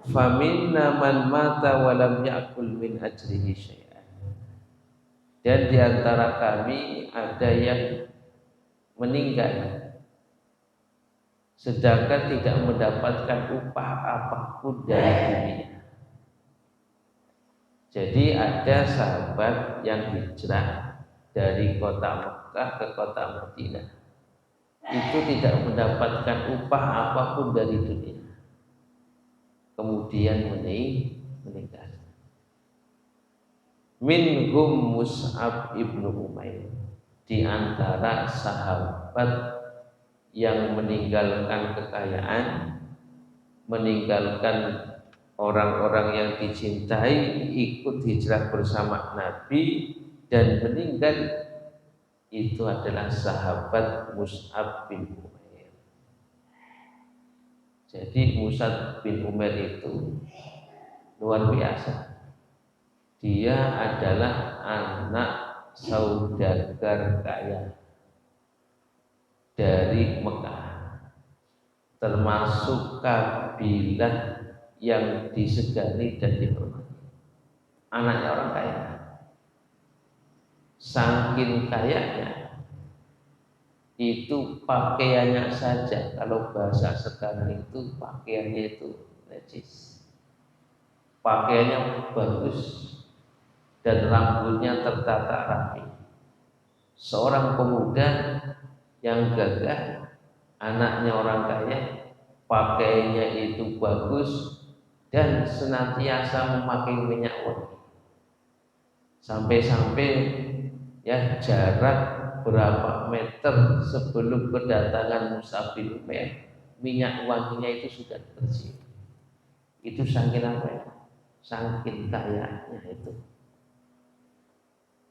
faminna man mata wa lam ya'kul min ajrihi syai'an. Dan di antara kami ada yang meninggal sedangkan tidak mendapatkan upah apapun dari dunia. Jadi ada sahabat yang hijrah dari kota Mekah ke kota Madinah, itu tidak mendapatkan upah apapun dari dunia, kemudian meninggal. Minhum Mus'ab ibnu Umair, di antara sahabat yang meninggalkan kekayaan, meninggalkan orang-orang yang dicintai, ikut hijrah bersama Nabi dan meninggal, itu adalah sahabat Mus'ab bin Umair. Jadi Mus'ab bin Umair itu luar biasa. Dia adalah anak saudagar kaya dari Mekah, termasuk kabilah yang disegani dan dihormati. Anaknya orang kaya. Saking kayanya, itu pakaiannya saja, kalau bahasa sekarang itu pakaiannya itu najis. Pakaiannya bagus dan rambutnya tertata rapi. Seorang pemuda yang gagah, anaknya orang kaya, pakaiannya itu bagus dan senantiasa memakai minyak wangi. Sampai-sampai ya jarak berapa meter sebelum kedatangan Mus'ab bin Umair, minyak wanginya itu sudah tercium. Itu saking apa ya? Saking kayanya itu.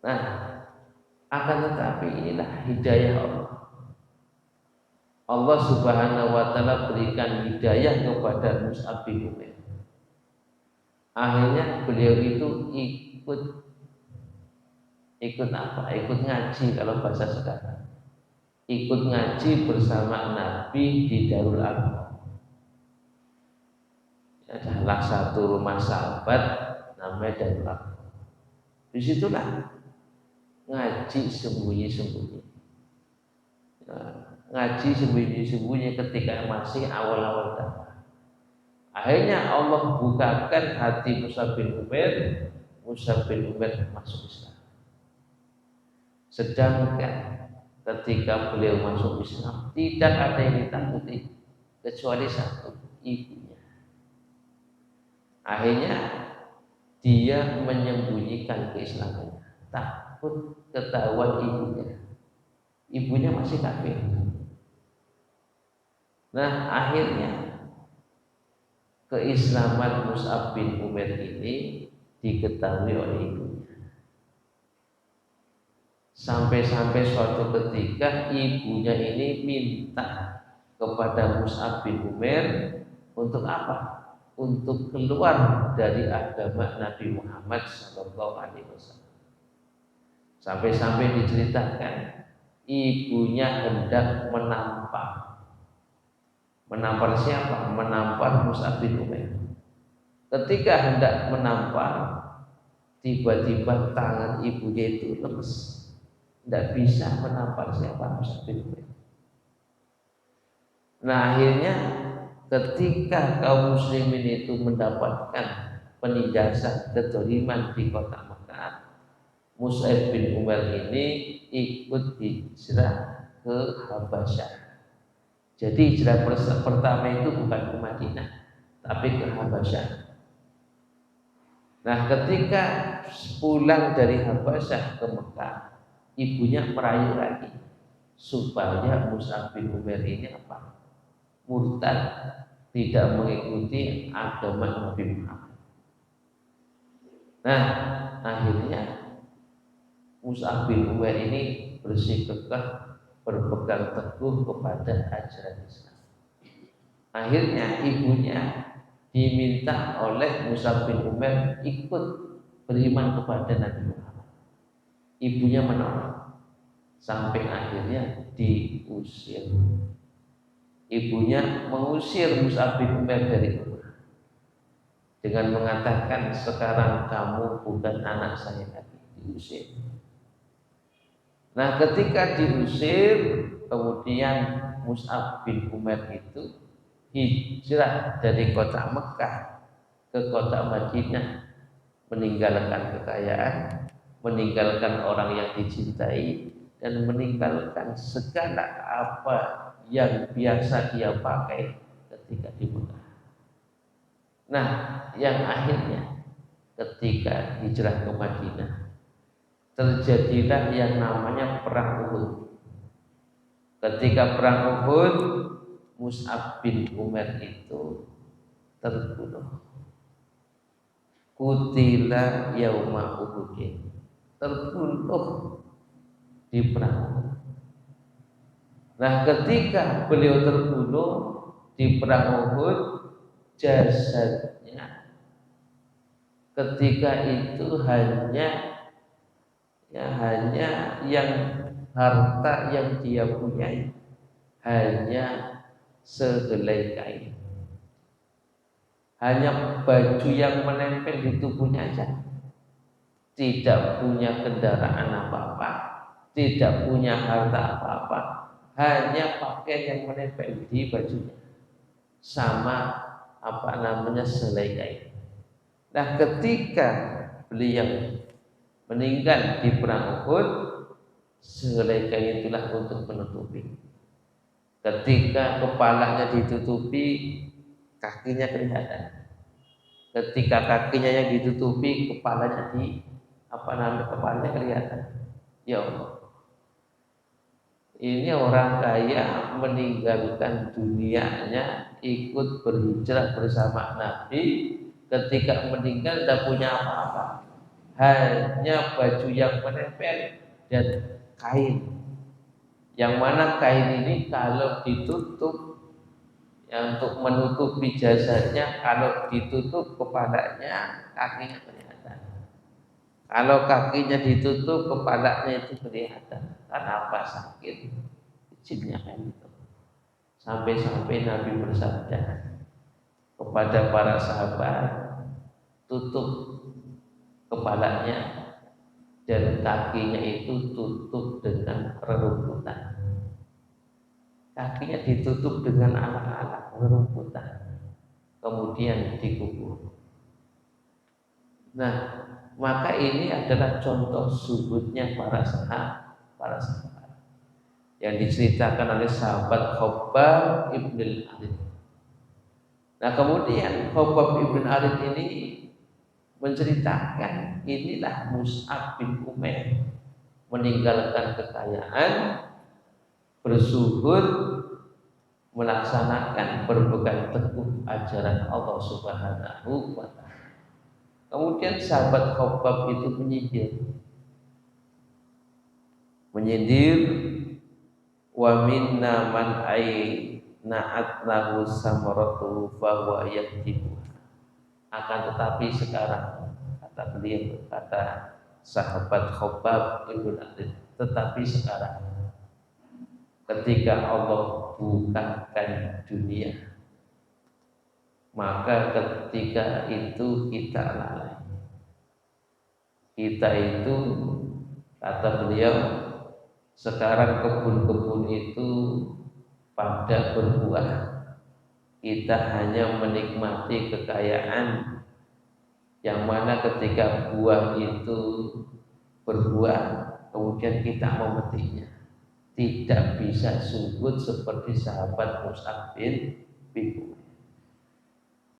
Nah, akan tetapi inilah hidayah Allah. Allah Subhanahu wa taala berikan hidayah kepada Mus'ab bin Umair. Akhirnya beliau itu ikut apa? Ikut ngaji kalau bahasa sekarang. Ikut ngaji bersama Nabi di Darul Arqam. Adalah satu rumah sahabat namanya Darul Arqam. Disitulah ngaji sembunyi-sembunyi. Ngaji sembunyi-sembunyi ketika masih awal-awal dakwah. Akhirnya Allah bukakan hati Mus'ab bin Umair. Mus'ab bin Umair masuk Islam. Sedangkan ketika beliau masuk Islam, tidak ada yang ditakuti kecuali satu, ibunya. Akhirnya dia menyembunyikan keislamannya, takut ketahuan ibunya. Ibunya masih kafir. Nah, akhirnya keislaman Mus'ab bin Umair ini diketahui oleh ibunya. Sampai-sampai suatu ketika ibunya ini minta kepada Mus'ab bin Umair untuk apa? Untuk keluar dari agama Nabi Muhammad SAW. Sampai-sampai diceritakan ibunya hendak menampar. Menampar siapa? Menampar Mus'ab bin Umair. Ketika hendak menampar, tiba-tiba tangan ibunya itu lemes. Tidak bisa menampar siapa Mus'ab bin Umair. Nah, akhirnya ketika kaum muslimin itu mendapatkan penindasan kezaliman di kota Mekah, Mus'ab bin Umair ini ikut hijrah ke Habasyah. Jadi hijrah pertama itu bukan ke Madinah, tapi ke Habasyah. Nah, ketika pulang dari Habasyah ke Mekah, ibunya merayu lagi supaya Mus'ab bin Umair ini apa? Murtad, tidak mengikuti agama Nabi Muhammad. Nah, akhirnya Mus'ab bin Umair ini bersikukuh berpegang teguh kepada ajaran Islam. Akhirnya ibunya diminta oleh Mus'ab bin Umair ikut beriman kepada Nabi Muhammad. Ibunya menolak sampai akhirnya diusir. Ibunya mengusir Mus'ab bin Umair dari rumah. dengan mengatakan sekarang kamu bukan anak saya lagi, diusir. Nah, ketika diusir, kemudian Mus'ab bin Umair itu hijrah dari kota Mekah ke kota Madinah, meninggalkan kekayaan, meninggalkan orang yang dicintai, dan meninggalkan segala apa yang biasa dia pakai ketika di Mekah. Nah, yang akhirnya ketika hijrah ke Madinah terjadilah yang namanya perang Uhud. Ketika perang Uhud, Mus'ab bin Umair itu terbunuh. Kutila yauma Uhudin, terbunuh di perang Uhud. Nah, ketika beliau terbunuh di perang Uhud, jasadnya ketika itu hanya yang harta yang dia punya hanya sehelai kain, hanya baju yang menempel di tubuhnya saja, tidak punya kendaraan apa-apa, tidak punya harta apa-apa, hanya pakaian yang menempel di bajunya sama sehelai kain. Nah, ketika beliau meninggal di perang Uhud, sehelai kain itulah untuk menutupi. Ketika kepalanya ditutupi, kakinya kelihatan. Ketika kakinya yang ditutupi, kepalanya kepalanya kelihatan. Ya Allah, ini orang kaya meninggalkan dunianya, ikut berhijrah bersama Nabi. Ketika meninggal tidak punya apa-apa, hanya baju yang menempel dan kain, yang mana kain ini kalau ditutup untuk menutupi jasadnya, kalau ditutup kepalanya, kakinya kelihatan. Kalau kakinya ditutup, kepalanya itu kelihatan. Karena apa? Sakit jinnya kan itu. Sampai-sampai Nabi bersabda kepada para sahabat, tutup kepalanya dan kakinya itu tutup dengan rerumputan. Kakinya ditutup dengan anak-anak rerumputan, kemudian dikubur. Nah, maka ini adalah contoh zuhudnya para sahabat yang diceritakan oleh sahabat Khabbab ibn al-Arid. Nah, kemudian Khabbab ibn al-Arid ini menceritakan, inilah Mus'ab bin Umair meninggalkan kekayaan, berzuhud, melaksanakan, berpegang teguh ajaran Allah Subhanahu wa ta'ala. Kemudian sahabat Khabbab itu menyindir, wa minna man na'at lahu samaratu fa huwa yaktibu. Akan tetapi sekarang, kata sahabat Khabbab ibn Arid, tetapi sekarang ketika Allah bukakan dunia, maka ketika itu kita lalai. Kita itu, kata beliau, sekarang kebun-kebun itu pada berbuah, kita hanya menikmati kekayaan, yang mana ketika buah itu berbuah kemudian kita memetiknya, tidak bisa subur seperti sahabat Mus'ab bin Umair.